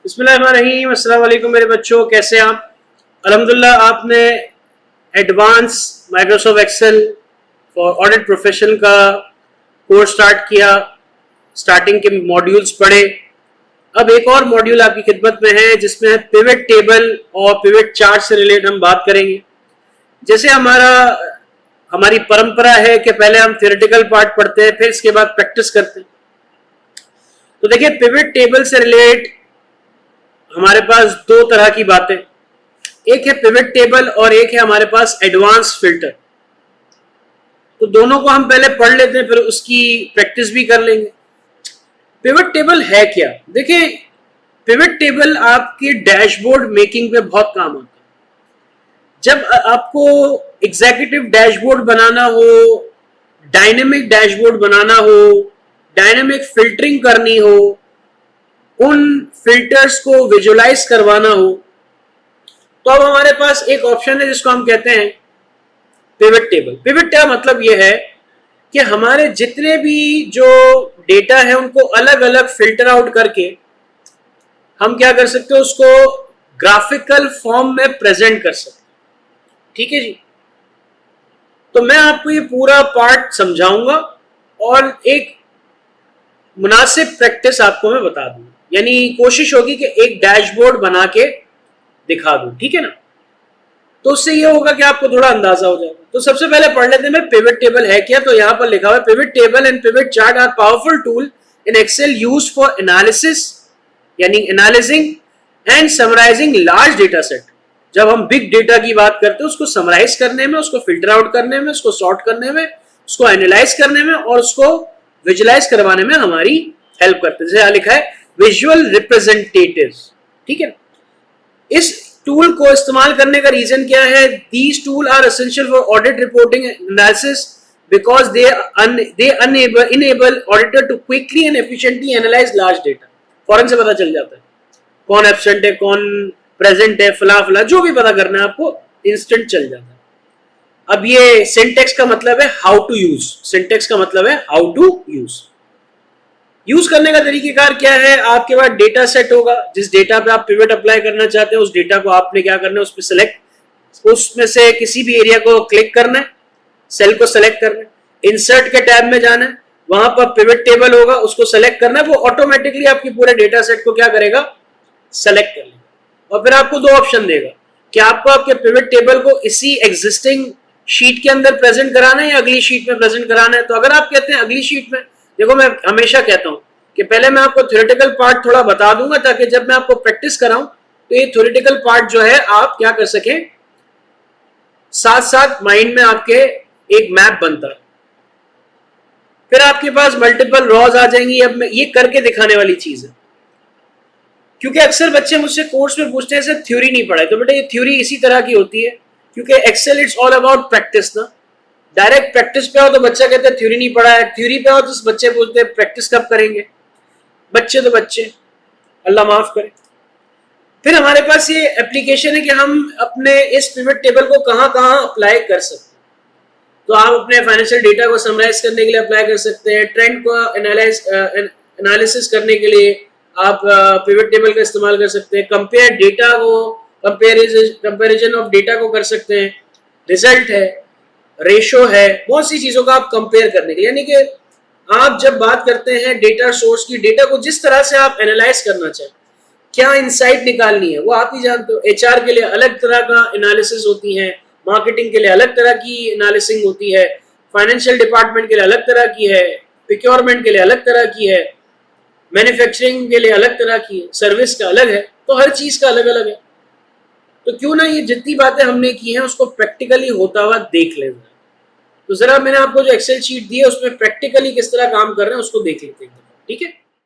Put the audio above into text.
बिस्मिल्लाहिर्रहमानिर्रहीम। अस्सलाम वालेकुम मेरे बच्चों, कैसे हैं आप? अल्हम्दुलिल्लाह आपने advance Microsoft Excel for audit profession का कोर्स स्टार्ट किया। स्टार्टिंग के मॉड्यूल्स पढ़े। अब एक और मॉड्यूल आपकी खिदमत में है जिसमें पिवट टेबल और पिवट चार्ट से रिलेटेड हम बात करेंगे। जैसे हमारी परंपरा है कि पहले हम थ्योरेटिकल पार्ट पढ़ते हैं, फिर इसके बाद प्रैक्टिस करते हैं। तो देखिए, पिवट टेबल से रिलेटेड हमारे पास दो तरह की बातें, एक है पिवट टेबल और एक है हमारे पास एडवांस फिल्टर। तो दोनों को हम पहले पढ़ लेते हैं, फिर उसकी प्रैक्टिस भी कर लेंगे। पिवट टेबल है क्या? देखिए, पिवट टेबल आपके डैशबोर्ड मेकिंग पे बहुत काम आता है। जब आपको एग्जीक्यूटिव डैशबोर्ड बनाना हो, डायनेमिक डैशबोर्ड बनाना हो, डायनेमिक फिल्टरिंग करनी हो, उन फिल्टर्स को विजुलाइज करवाना हो, तो अब हमारे पास एक ऑप्शन है जिसको हम कहते हैं पिवट टेबल। पिवट का मतलब यह है कि हमारे जितने भी जो डेटा है उनको अलग अलग फिल्टर आउट करके हम क्या कर सकते हैं, उसको ग्राफिकल फॉर्म में प्रेजेंट कर सकते हैं। ठीक है जी। तो मैं आपको ये पूरा पार्ट समझाऊंगा और एक मुनासिब प्रैक्टिस आपको मैं बता दूंगा, यानी कोशिश होगी कि एक डैशबोर्ड बना के दिखा दूं। ठीक है ना? तो उससे ये होगा कि आपको थोड़ा अंदाजा हो जाएगा। तो सबसे पहले पढ़ लेते हैं पिवट टेबल है क्या। तो यहां पर लिखा हुआ है, pivot table and pivot chart are powerful tool in Excel used for analysis, यानी analysing and summarising large data set. जब हम बिग डेटा की बात करते हैं, उसको समराइज करने में, उसको फिल्टर आउट करने में, उसको सॉर्ट करने में, उसको एनालाइज करने में और उसको विजुलाइज करवाने में हमारी हेल्प करते हैं। जैसे यहां लिखा है विजुअल रिप्रेजेंटेटिव्स। ठीक है। इस टूल को इस्तेमाल करने का रीजन क्या है? These tool are essential for audit reporting analysis because they enable auditor to quickly and efficiently analyse large data. फौरन से पता चल जाता है कौन एब्सेंट है, कौन प्रेजेंट है, फला फला जो भी पता करना है आपको इंस्टेंट चल जाता है। अब ये सिंटेक्स का मतलब है हाउ टू यूज। सिंटेक्स का मतलब है हाउ टू यूज करने का तरीकेकार क्या है? आपके पास डेटा सेट होगा, जिस डेटा पे आप पिवट अप्लाई करना चाहते हैं उस डेटा को आपने क्या करना है, उस पर सेलेक्ट, उसमें से किसी भी एरिया को क्लिक करना है, सेल को सेलेक्ट करना है, इंसर्ट के टैब में जाना है, वहां पर पिवट टेबल होगा, उसको सेलेक्ट करना है, वो ऑटोमेटिकली आपकी पूरे डेटा सेट को क्या करेगा, सेलेक्ट कर लेगा। और फिर आपको दो ऑप्शन देगा कि आपको आपके पिवट टेबल को इसी एग्जिस्टिंग शीट के अंदर प्रेजेंट कराना है या अगली शीट में प्रेजेंट कराना है। तो अगर आप कहते हैं अगली शीट में, देखो मैं हमेशा कहता हूं कि पहले मैं आपको थ्योरेटिकल पार्ट थोड़ा बता दूंगा ताकि जब मैं आपको प्रैक्टिस कराऊं तो ये थ्योरेटिकल पार्ट जो है आप क्या कर सकें, साथ साथ माइंड में आपके एक मैप बनता है। फिर आपके पास मल्टीपल रॉज आ जाएंगी। अब मैं ये करके दिखाने वाली चीज है, क्योंकि अक्सर बच्चे मुझसे कोर्स में पूछते हैं सर थ्योरी नहीं पढ़ाई। तो बेटा ये थ्योरी इसी तरह की होती है, क्योंकि Excel it's all about practice ना। डायरेक्ट प्रैक्टिस पे आओ तो बच्चा कहता है थ्योरी नहीं पढ़ा है, थ्योरी पे आओ तो बच्चे बोलते हैं प्रैक्टिस कब करेंगे। बच्चे तो बच्चे, अल्लाह माफ करे। फिर हमारे पास ये एप्लीकेशन है कि हम अपने इस पिवट टेबल को कहां कहां अप्लाई कर सकते हैं। तो आप अपने फाइनेंशियल डेटा को समराइज करने के लिए अप्लाई कर सकते हैं, ट्रेंड को एनालिसिस करने के लिए आप पिवट टेबल का इस्तेमाल कर सकते हैं, कंपेयर डेटा को, कंपेरिजन ऑफ डेटा को कर सकते हैं, रिजल्ट है, रेशो है, बहुत सी चीजों का आप कंपेयर करने के लिए। यानी कि आप जब बात करते हैं डेटा सोर्स की, डेटा को जिस तरह से आप एनालाइज करना चाहें, क्या इनसाइट निकालनी है वो आप ही जानते हो। एचआर के लिए अलग तरह का एनालिसिस होती है, मार्केटिंग के लिए अलग तरह की एनालिसिस होती है, फाइनेंशियल डिपार्टमेंट के लिए अलग तरह की है, प्रोक्योरमेंट के लिए अलग तरह की है, मैन्युफैक्चरिंग के लिए अलग तरह की है, सर्विस का अलग है। तो हर चीज का अलग अलग है। तो क्यों ना ये जितनी बातें हमने की हैं उसको प्रैक्टिकली होता हुआ देख लेना। तो जरा मैंने आपको जो एक्सेल शीट दी है उसमें प्रैक्टिकली किस तरह काम कर रहे हैं उसको देख लेते हैं। ठीक है।